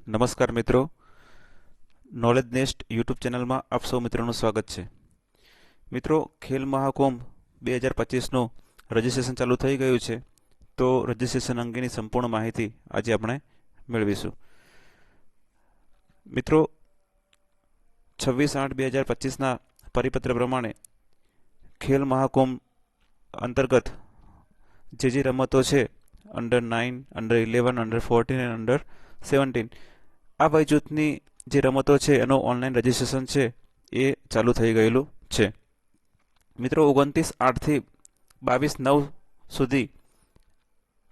નમસ્કાર મિત્રો, knowledge nest YouTube ચેનલમાં આપ સૌ મિત્રોનું સ્વાગત છે. મિત્રો, ખેલ મહાકુંભ 2025નું રજિસ્ટ્રેશન ચાલુ થઈ ગયું છે. તો રજિસ્ટ્રેશન અંગેની સંપૂર્ણ માહિતી આજે આપણે મેળવીશું. મિત્રો, 26/8/2025ના પરિપત્ર પ્રમાણે ખેલ મહાકુંભ અંતર્ગત જે રમતો છે અંડર 9, અંડર 11, અંડર 14 અને અંડર 17 આ વય જૂથની જે રમતો છે એનું ઓનલાઈન રજિસ્ટ્રેશન છે એ ચાલુ થઈ ગયેલું છે. મિત્રો, 29/8થી 22/9 સુધી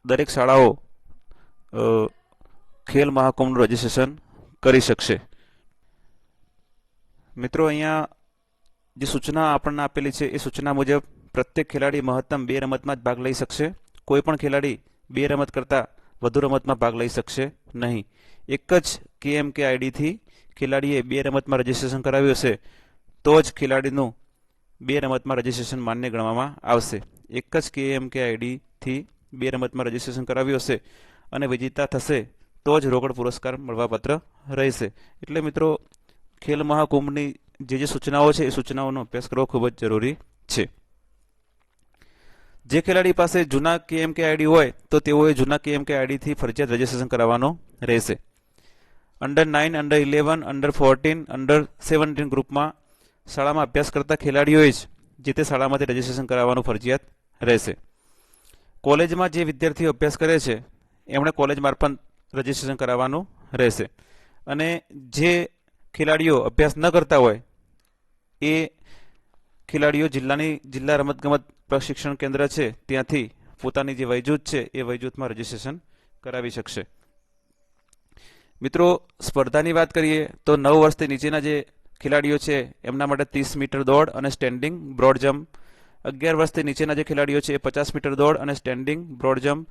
દરેક શાળાઓ ખેલ મહાકુંભનું રજિસ્ટ્રેશન કરી શકશે. મિત્રો, અહીંયા જે સૂચના આપણને આપેલી છે એ સૂચના મુજબ પ્રત્યેક ખેલાડી મહત્તમ 2 રમતમાં જ ભાગ લઈ શકશે. કોઈ પણ ખેલાડી 2 રમત કરતાં વધુ રમતમાં ભાગ લઈ શકશે નહીં. એક જ KMKIDથી ખેલાડીએ 2 રમતમાં રજિસ્ટ્રેશન કરાવ્યું હશે તો જ ખેલાડીનું 2 રમતમાં રજિસ્ટ્રેશન માન્ય ગણવામાં આવશે. એક જ KMKIDથી 2 રમતમાં રજિસ્ટ્રેશન કરાવ્યું હશે અને વિજેતા થશે તો જ રોકડ પુરસ્કાર મળવાપાત્ર રહેશે. એટલે મિત્રો, ખેલ મહાકુંભની જે સૂચનાઓ છે એ સૂચનાઓનો અભ્યાસ કરવો ખૂબ જ જરૂરી છે. જે ખેલાડી પાસે જૂના KMKID હોય તો તેઓએ જૂના KMKIDથી ફરજિયાત રજિસ્ટ્રેશન કરાવવાનું રહેશે. અંડર 9, અંડર 11, અંડર 14, અંડર 17 ગ્રુપમાં શાળામાં અભ્યાસ કરતા ખેલાડીઓએ જ જે તે શાળામાંથી રજિસ્ટ્રેશન કરાવવાનું ફરજિયાત રહેશે. કોલેજમાં જે વિદ્યાર્થીઓ અભ્યાસ કરે છે એમણે કોલેજ મારફત રજિસ્ટ્રેશન કરાવવાનું રહેશે. અને જે ખેલાડીઓ અભ્યાસ ન કરતા હોય એ ખેલાડીઓ જિલ્લા રમતગમત પ્રશિક્ષણ કેન્દ્ર છે ત્યાંથી પોતાની જે વયજૂથ છે એ વયજૂથમાં રજિસ્ટ્રેશન કરાવી શકશે. મિત્રો, સ્પર્ધાની વાત કરીએ તો 9 વર્ષથી નીચેના જે ખેલાડીઓ છે એમના માટે 30 મીટર દોડ અને સ્ટેન્ડિંગ બ્રોડ જમ્પ. 11 વર્ષથી નીચેના જે ખેલાડીઓ છે એ 50 મીટર દોડ અને સ્ટેન્ડિંગ બ્રોડ જમ્પ.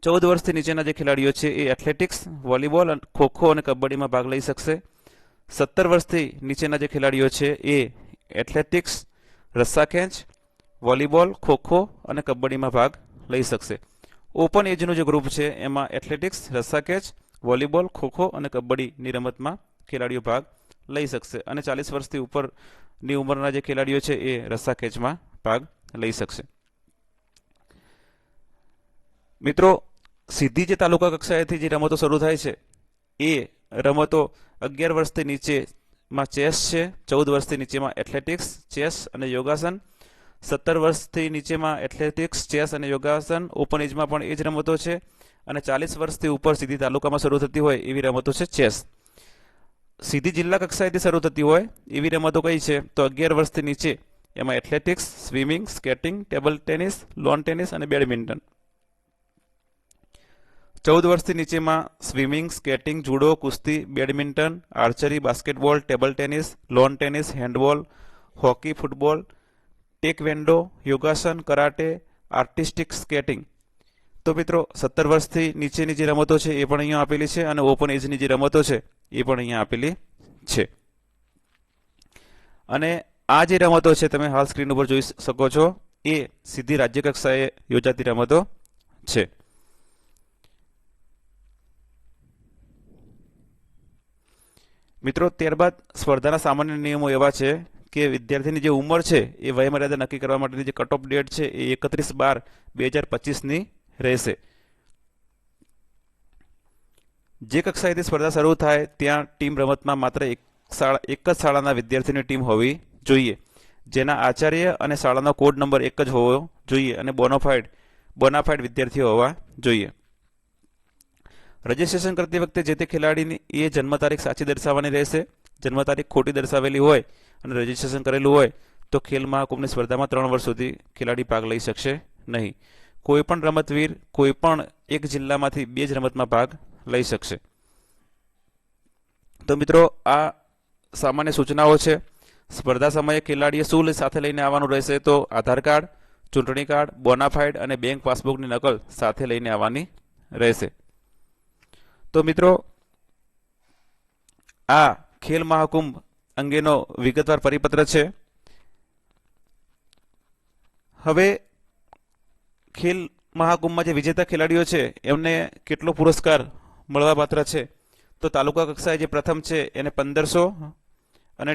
14 વર્ષથી નીચેના જે ખેલાડીઓ છે એ એથ્લેટિક્સ, વોલીબોલ, ખોખો અને કબડ્ડીમાં ભાગ લઈ શકશે. 17 વર્ષથી નીચેના જે ખેલાડીઓ છે એ એથ્લેટિક્સ, રસ્સાખેંચ, વોલીબોલ, ખોખો અને કબડ્ડીમાં ભાગ લઈ શકશે. ઓપન એજનું જે ગ્રુપ છે એમાં એથ્લેટિક્સ, રસ્સાખેંચ, વોલીબોલ, ખોખો અને કબડ્ડીની રમતમાં ખેલાડીઓ ભાગ લઈ શકશે. અને 40 વર્ષથી ઉપરની ઉંમરના જે ખેલાડીઓ છે એ રસ્સાખેંચમાં ભાગ લઈ શકશે. મિત્રો, સીધી જે તાલુકા કક્ષાએથી જે રમતો શરૂ થાય છે એ રમતો 11 વર્ષથી નીચેમાં ચેસ છે, 14 વર્ષથી નીચેમાં એથ્લેટિક્સ, ચેસ અને યોગાસન, 17 વર્ષથી નીચેમાં એથ્લેટિક્સ, ચેસ અને યોગાસન. ઓપન એજમાં પણ એ જ રમતો છે. અને 40 વર્ષથી ઉપર સીધી તાલુકામાં શરૂ થતી હોય એવી રમતો છે ચેસ. સીધી જિલ્લા કક્ષાએથી શરૂ થતી હોય એવી રમતો કઈ છે તો 11 વર્ષથી નીચે એમાં athletics, swimming, skating, table tennis, lawn tennis અને બેડમિન્ટન. 14 વર્ષથી નીચેમાં સ્વિમિંગ, સ્કેટિંગ, જુડો, કુસ્તી, badminton, archery, basketball, table tennis, lawn tennis, handball, hockey, football, taekwondo, યોગાસન, કરાટે, આર્ટિસ્ટિક સ્કેટિંગ. તો મિત્રો, 17 વર્ષથી નીચેની જે રમતો છે એ પણ અહીંયા આપેલી છે અને ઓપન એજની જે રમતો છે એ પણ અહીંયા આપેલી છે. અને આ જે રમતો છે તમે હાલ સ્ક્રીન ઉપર જોઈ શકો છો એ સીધી રાજ્ય કક્ષાએ યોજાતી રમતો છે. મિત્રો, ત્યારબાદ સ્પર્ધાના સામાન્ય નિયમો એવા છે કે વિદ્યાર્થીની જે ઉંમર છે એ વયમર્યાદા નક્કી કરવા માટેની જે કટ ઓફ ડેટ છે એ 31/12/2025ની રહેશે. જે કક્ષાએથી સ્પર્ધા શરૂ થાય ત્યાં ટીમ રમતમાં માત્ર એક જ શાળાના વિદ્યાર્થીની ટીમ હોવી જોઈએ, જેના આચાર્ય અને શાળાનો કોડ નંબર એક જ હોવો જોઈએ અને બોનાફાઇડ વિદ્યાર્થીઓ હોવા જોઈએ. રજિસ્ટ્રેશન કરતી વખતે જે તે ખેલાડીની એ જન્મ તારીખ સાચી દર્શાવવાની રહેશે. જન્મ તારીખ ખોટી દર્શાવેલી હોય અને રજિસ્ટ્રેશન કરેલું હોય તો ખેલ મહાકુંભની સ્પર્ધામાં 3 વર્ષ સુધી ખેલાડી ભાગ લઈ શકશે નહીં. કોઈ પણ રમતવીર કોઈ પણ એક જિલ્લામાંથી 2 જ રમતમાં ભાગ લઈ શકશે. તો મિત્રો, આ સામાન્ય સૂચનાઓ છે. સ્પર્ધા સમયે ખેલાડીએ શું સાથે લઈને આવવાનું રહેશે તો આધાર કાર્ડ, ચૂંટણી કાર્ડ, બોનાફાઇડ અને બેંક પાસબુકની નકલ સાથે લઈને આવવાની રહેશે. તો મિત્રો, આ ખેલ મહાકુંભ અંગેનો વિગતવાર પરિપત્ર છે. હવે ખેલ મહાકુંભમાં જે વિજેતા ખેલાડીઓ છે એમને કેટલો પુરસ્કાર મળવાપાત્ર છે તો તાલુકા કક્ષાએ જે પ્રથમ છે એને 1500 અને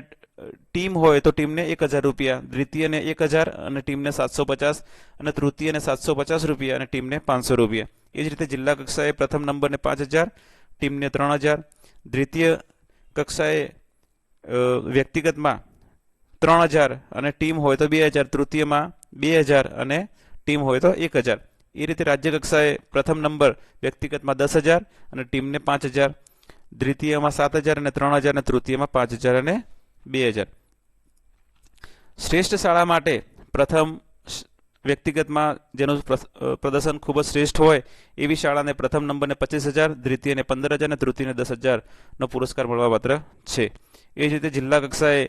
ટીમ હોય તો ટીમને 1000 રૂપિયા, દ્વિતીયને 1000 અને ટીમને 750 અને તૃતીયને 750 રૂપિયા અને ટીમને 500 રૂપિયા. એ જ રીતે જિલ્લા કક્ષાએ પ્રથમ નંબરને 5000, ટીમને 3000, દ્વિતીય કક્ષાએ વ્યક્તિગતમાં 3000 અને ટીમ હોય તો 2000, તૃતીયમાં 2000 અને ટીમ હોય તો 1000. એ રીતે રાજ્ય કક્ષાએ પ્રથમ નંબર વ્યક્તિગતમાં 10,000 અને ટીમને 5,000, દ્વિતીયમાં 7,000 અને 3,000 અને તૃતીયમાં 5,000 અને 2,000. શ્રેષ્ઠ શાળા માટે પ્રથમ વ્યક્તિગતમાં જેનું પ્રદર્શન ખૂબ જ શ્રેષ્ઠ હોય એવી શાળાને પ્રથમ નંબરને 25,000, દ્વિતીયને 15,000 અને તૃતીયને 10,000 નો પુરસ્કાર મળવાપાત્ર છે. એ જ રીતે જિલ્લા કક્ષાએ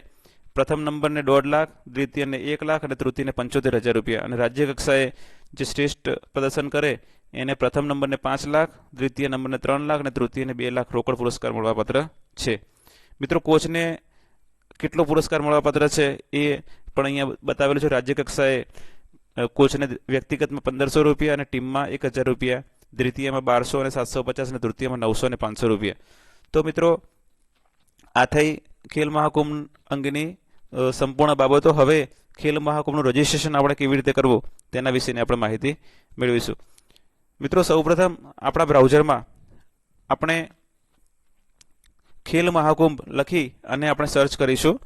પ્રથમ નંબરને 1.5 લાખ, દ્વિતીયને 1 લાખ અને તૃતીયને 75,000 રૂપિયા. અને રાજ્ય કક્ષાએ જે શ્રેષ્ઠ પ્રદર્શન કરે એને પ્રથમ નંબરને 5 લાખ, દ્વિતીય નંબરને 3 લાખ અને તૃતીયને 2 લાખ રોકડ પુરસ્કાર મળવાપાત્ર છે. મિત્રો, કોચને કેટલો પુરસ્કાર મળવાપાત્ર છે એ પણ અહીંયા બતાવેલું છે. રાજ્ય કક્ષાએ કોચને વ્યક્તિગતમાં 1,500 રૂપિયા અને ટીમમાં 1,000 રૂપિયા, દ્વિતીયમાં 1200 અને 750 અને તૃતીયમાં 900 અને 500 રૂપિયા. તો મિત્રો, આ થઈ ખેલ મહાકુંભ અંગેની સંપૂર્ણ બાબતો. હવે ખેલ મહાકુંભનું રજીસ્ટ્રેશન આપણે કેવી રીતે કરવું તેના વિશેની આપણે માહિતી મેળવીશું. મિત્રો, સૌપ્રથમ આપણા બ્રાઉઝરમાં આપણે ખેલ મહાકુંભ લખી અને આપણે સર્ચ કરીશું.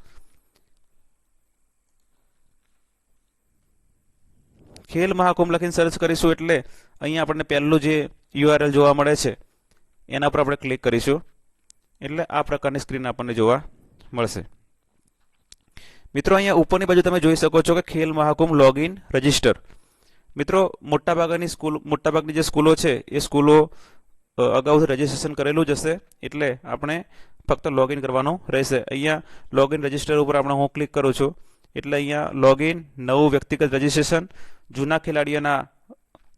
ખેલ મહાકુંભ લખીને સર્ચ કરીશું એટલે અહીંયા આપણને પહેલું જે URL જોવા મળે છે એના પર આપણે ક્લિક કરીશું એટલે આ પ્રકારની સ્ક્રીન આપણને જોવા મળશે. મિત્રો, અહીંયા ઉપરની બાજુ તમે જોઈ શકો છો કે ખેલ મહાકુંભ લોગિન રજિસ્ટર. મિત્રો, મોટાભાગની જે સ્કૂલો છે એ સ્કૂલો અગાઉથી રજીસ્ટ્રેશન કરેલું જ હશે એટલે આપણે ફક્ત લોગિન કરવાનું રહેશે. અહીંયા લોગિન રજિસ્ટર ઉપર હું ક્લિક કરું છું એટલે અહીંયા લોગિન, નવું વ્યક્તિગત રજીસ્ટ્રેશન, જૂના ખેલાડીઓના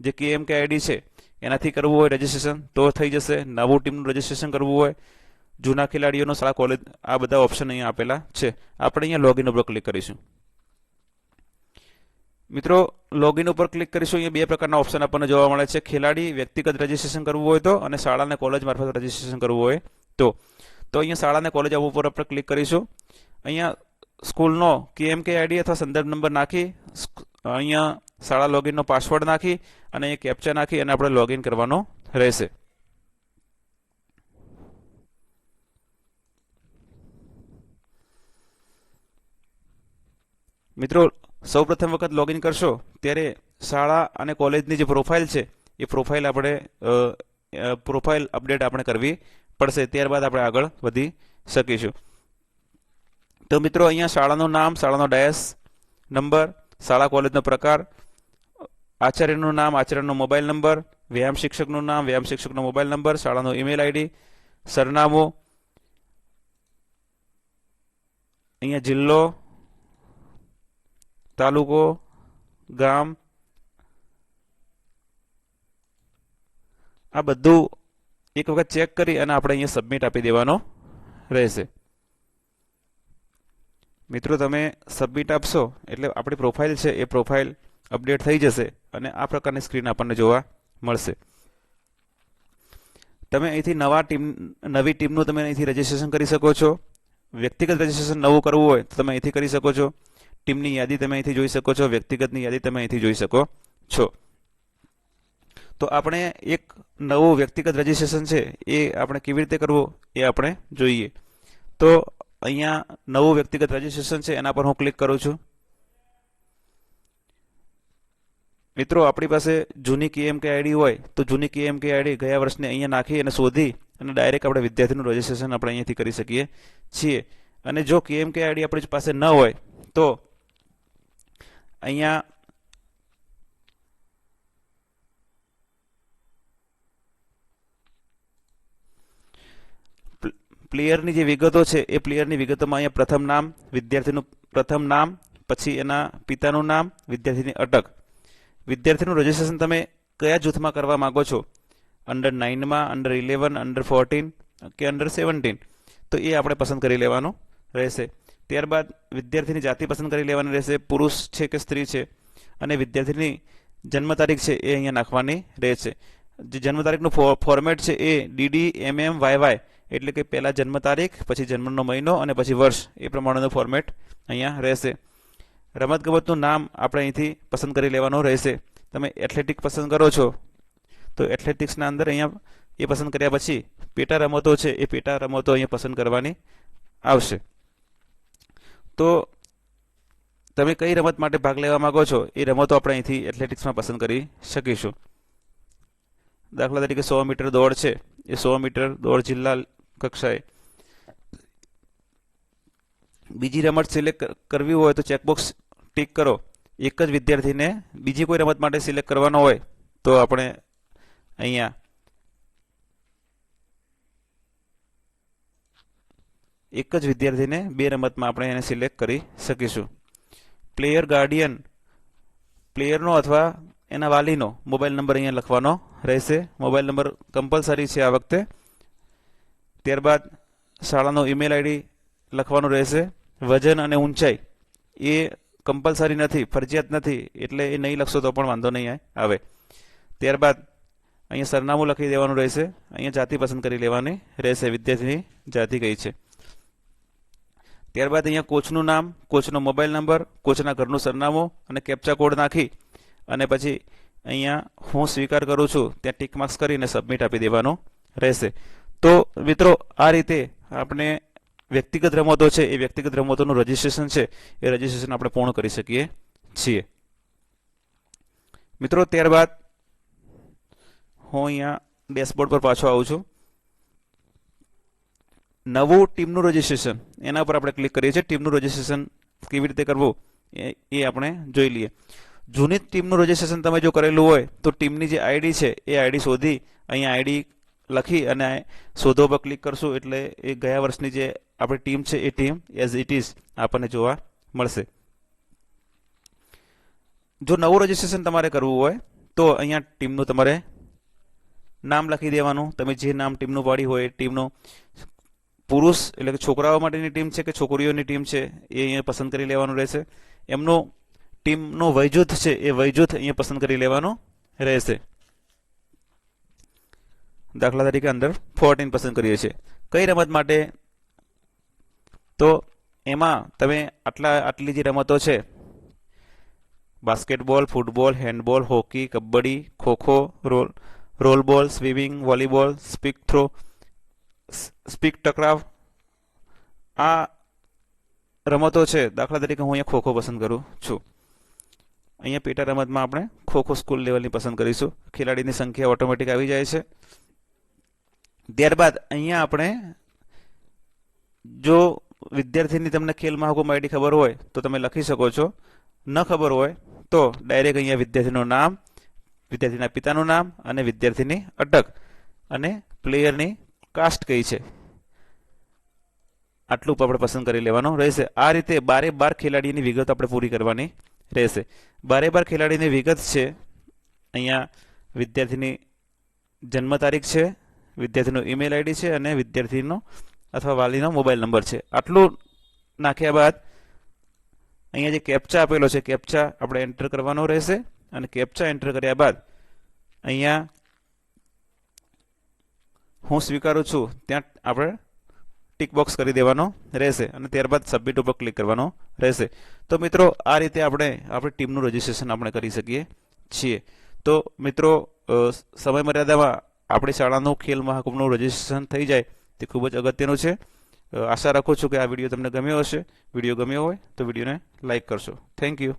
જે KMK ID છે એનાથી કરવું હોય રજીસ્ટ્રેશન તો થઈ જશે. નવું ટીમનું રજીસ્ટ્રેશન કરવું હોય, જૂના ખેલાડીઓનો શાળા કોલેજ, આ બધા ઓપ્શન અહીંયા આપેલા છે. આપણે અહીંયા લોગિન ઉપર ક્લિક કરીશું. મિત્રો, લોગિન ઉપર ક્લિક કરીશું. અહીંયા બે પ્રકારના ઓપ્શન આપણને જોવા મળે છે. ખેલાડી વ્યક્તિગત રજીસ્ટ્રેશન કરવું હોય તો અને શાળા અને કોલેજ મારફત રજીસ્ટ્રેશન કરવું હોય તો અહીંયા શાળા અને કોલેજ ઉપર આપણે ક્લિક કરીશું. અહીંયા સ્કૂલનો KMK ID અથવા સંદર્ભ નંબર નાખી અહીંયા શાળા લોગિનનો પાસવર્ડ નાખી અને અહીંયા કેપ્ચા નાખી અને આપણે લોગિન કરવાનો રહેશે. મિત્રો, સૌપ્રથમ વખત લોગિન કરશો ત્યારે શાળા અને કોલેજની જે પ્રોફાઇલ છે એ પ્રોફાઇલ અપડેટ આપણે કરવી પડશે. ત્યારબાદ આપણે આગળ વધી શકીશું. તો મિત્રો, અહીંયા શાળાનું નામ, શાળાનો ડેશ નંબર, શાળા કોલેજનો પ્રકાર, આચાર્યનું નામ, આચાર્યનો મોબાઈલ નંબર, વ્યાયામ શિક્ષકનું નામ, વ્યાયામ શિક્ષકનો મોબાઈલ નંબર, શાળાનો ઈમેલ ID, સરનામું, અહીંયા જિલ્લો, તાલુકો, ગામ, આ બધું એક વખત ચેક કરી અને આપણે અહીંયા સબમિટ આપી દેવાનો રહેશે. મિત્રો, તમે સબમિટ આપશો એટલે આપણી પ્રોફાઇલ છે એ પ્રોફાઇલ અપડેટ થઈ જશે અને આ પ્રકારની સ્ક્રીન આપણને જોવા મળશે. તમે અહીંથી નવી ટીમનું તમે અહીંથી રજીસ્ટ્રેશન કરી શકો છો. વ્યક્તિગત રજીસ્ટ્રેશન નવું કરવું હોય તો તમે અહીંથી કરી શકો છો. ટીમની યાદી તમે અહીંથી જોઈ શકો છો. વ્યક્તિગતની યાદી તમે અહીંથી જોઈ શકો છો. તો આપણે એક નવું વ્યક્તિગત રજીસ્ટ્રેશન છે એ આપણે કેવી રીતે કરવું એ આપણે જોઈએ. તો અહીંયા નવું વ્યક્તિગત રજીસ્ટ્રેશન છે એના પર હું ક્લિક કરું છું. મિત્રો, આપણી પાસે જૂની KMK ID હોય તો જૂની KMK ID ગયા વર્ષની અહીંયા નાખી અને શોધી અને ડાયરેક્ટ આપણે વિદ્યાર્થીનું રજીસ્ટ્રેશન આપણે અહીંયાથી કરી શકીએ છીએ. અને જો KMK ID આપણી પાસે ન હોય તો અહીંયા પ્લેયરની જે વિગતો છે એ પ્લેયરની વિગતોમાં અહીંયા પ્રથમ નામ, વિદ્યાર્થીનું પ્રથમ નામ, પછી એના પિતાનું નામ, વિદ્યાર્થીની અટક, વિદ્યાર્થીનું રજીસ્ટ્રેશન તમે કયા જૂથમાં કરવા માંગો છો, અંડર 9માં, અંડર 11, અંડર 14 કે અંડર 17, તો એ આપણે પસંદ કરી લેવાનું રહેશે. ત્યારબાદ વિદ્યાર્થીની જાતિ પસંદ કરી લેવાની રહેશે, પુરુષ છે કે સ્ત્રી છે, અને વિદ્યાર્થીની જન્મ તારીખ છે એ અહીંયા નાખવાની રહેશે. જે જન્મ તારીખનું ફોર્મેટ છે એ DD, MM, YY એટલે કે પહેલા જન્મ તારીખ, પછી જન્મનો મહિનો અને પછી વર્ષ, એ પ્રમાણેનું ફોર્મેટ અહીંયા રહેશે. રમતગમતનું નામ આપણે અહીંથી પસંદ કરી લેવાનું રહેશે. તમે એથ્લેટિક પસંદ કરો છો તો એથ્લેટિક્સના અંદર અહીંયા એ પસંદ કર્યા પછી પેટા રમતો છે એ પેટા રમતો અહીંયા પસંદ કરવાની આવશે. તો તમે કઈ રમત માટે ભાગ લેવા માંગો છો એ રમતો આપણે અહીંથી એથ્લેટિક્સમાં પસંદ કરી શકીશું. દાખલા તરીકે 100 મીટર દોડ છે, એ 100 મીટર દોડ જિલ્લા કક્ષાએ. બીજી રમત સિલેક્ટ કરવી હોય તો ચેકબોક્સ ટીક કરો. એક જ વિદ્યાર્થીને બીજી કોઈ રમત માટે સિલેક્ટ કરવાનો હોય તો આપણે અહીંયા એક જ વિદ્યાર્થીને બે રમતમાં આપણે એને સિલેક્ટ કરી શકીશું. પ્લેયર ગાર્ડિયન, પ્લેયરનો અથવા એના વાલીનો મોબાઈલ નંબર અહીંયા લખવાનો રહેશે. મોબાઈલ નંબર કમ્પલસરી છે આ વખતે. ત્યારબાદ શાળાનો ઈમેલ આઈડી લખવાનું રહેશે. વજન અને ઊંચાઈ એ કમ્પલસરી નથી, ફરજિયાત નથી, એટલે એ નહીં લખશો તો પણ વાંધો નહીં આવે. ત્યારબાદ અહીંયા સરનામું લખી દેવાનું રહેશે. અહીંયા જાતિ પસંદ કરી લેવાની રહેશે, વિદ્યાર્થીની જાતિ કઈ છે. ત્યારબાદ અહીંયા કોચનું નામ, કોચનો મોબાઈલ નંબર, કોચના ઘરનું સરનામું અને કેપ્ચા કોડ નાખી અને પછી અહીંયા હું સ્વીકાર કરું છું ત્યાં ટીક માર્ક્સ કરીને સબમિટ આપી દેવાનું રહેશે. તો મિત્રો આ રીતે આપણે વ્યક્તિગત રમતો છે એ વ્યક્તિગત રમતોનું રજીસ્ટ્રેશન છે એ રજીસ્ટ્રેશન આપણે પૂર્ણ કરી શકીએ છીએ. મિત્રો ત્યારબાદ હું અહીંયા ડેશબોર્ડ પર પાછો આવું છું. નવું ટીમનું રજીસ્ટ્રેશન એના પર આપણે ક્લિક કરીએ છીએ. ટીમનું રજીસ્ટ્રેશન કેવી રીતે કરવું એ આપણે જોઈ લઈએ. જૂની ટીમનું રજીસ્ટ્રેશન તમે જો કરેલું હોય તો ટીમની જે આઈડી છે એ આઈડી શોધી અહીંયા આઈડી લખી અને શોધો પર ક્લિક કરશું એટલે એ ગયા વર્ષની જે આપણી ટીમ છે એ ટીમ એઝ ઇટ ઇઝ આપણને જોવા મળશે. જો નવું રજીસ્ટ્રેશન તમારે કરવું હોય તો અહીંયા ટીમનું તમારે નામ લખી દેવાનું. તમે જે નામ ટીમનું પાડ્યું હોય એ ટીમનું, પુરુષ એટલે કે છોકરાઓ માટેની ટીમ છે કે છોકરીઓની ટીમ છે એ અહીંયા પસંદ કરી લેવાનું રહેશે. એમનું ટીમનું વયજૂથ છે એ વયજૂથ અહીંયા પસંદ કરી લેવાનું રહેશે. દાખલા તરીકે અંડર 14 પસંદ કરીએ છીએ. કઈ રમત માટે તો એમાં તમે આટલી જે રમતો છે basketball, football, handball, hockey, kabaddi, kho kho, rollball, swimming, volleyball, sepak takraw, આ રમતો છે. દાખલા તરીકે હું અહીંયા ખોખો પસંદ કરું છું. અહીંયા પેટા રમતમાં આપણે ખોખો સ્કૂલ લેવલની પસંદ કરીશું. ખેલાડીની સંખ્યા ઓટોમેટિક આવી જાય છે. ત્યારબાદ અહીંયા આપણે જો વિદ્યાર્થીની તમને ખેલ મહાકુંભ આઈડી ખબર હોય તો તમે લખી શકો છો. ન ખબર હોય તો ડાયરેક્ટ અહીંયા વિદ્યાર્થીનું નામ, વિદ્યાર્થીના પિતાનું નામ અને વિદ્યાર્થીની અટક અને પ્લેયરની કાસ્ટ કઈ છે આટલું આપણે પસંદ કરી લેવાનું રહેશે. આ રીતે 12 ખેલાડીની વિગત આપણે પૂરી કરવાની રહેશે. 12 ખેલાડીની વિગત છે. અહીંયા વિદ્યાર્થીની જન્મ તારીખ છે, વિદ્યાર્થીનો ઈમેલ આઈડી છે અને વિદ્યાર્થીનો અથવા વાલીનો મોબાઈલ નંબર છે. આટલું નાખ્યા બાદ અહીંયા જે કેપ્ચા આપેલો છે કેપ્ચા આપણે એન્ટર કરવાનો રહેશે અને કેપ્ચા એન્ટર કર્યા બાદ અહીંયા હું સ્વીકારું છું ત્યાં આપણે ટિક બોક્સ કરી દેવાનો રહેશે અને ત્યારબાદ સબમિટ ઉપર ક્લિક કરવાનો રહેશે. તો મિત્રો આ રીતે આપણે આપણી ટીમનું રજીસ્ટ્રેશન આપણે કરી શકીએ છીએ. તો મિત્રો સમય મર્યાદામાં આપણી શાળાનું ખેલ મહાકુંભનું રજીસ્ટ્રેશન થઈ જાય તે ખૂબ જ અગત્યનું છે. આશા રાખું છું કે આ વિડીયો તમને ગમ્યો હશે. વિડીયો ગમ્યો હોય તો વિડીયોને લાઇક કરશો. Thank you.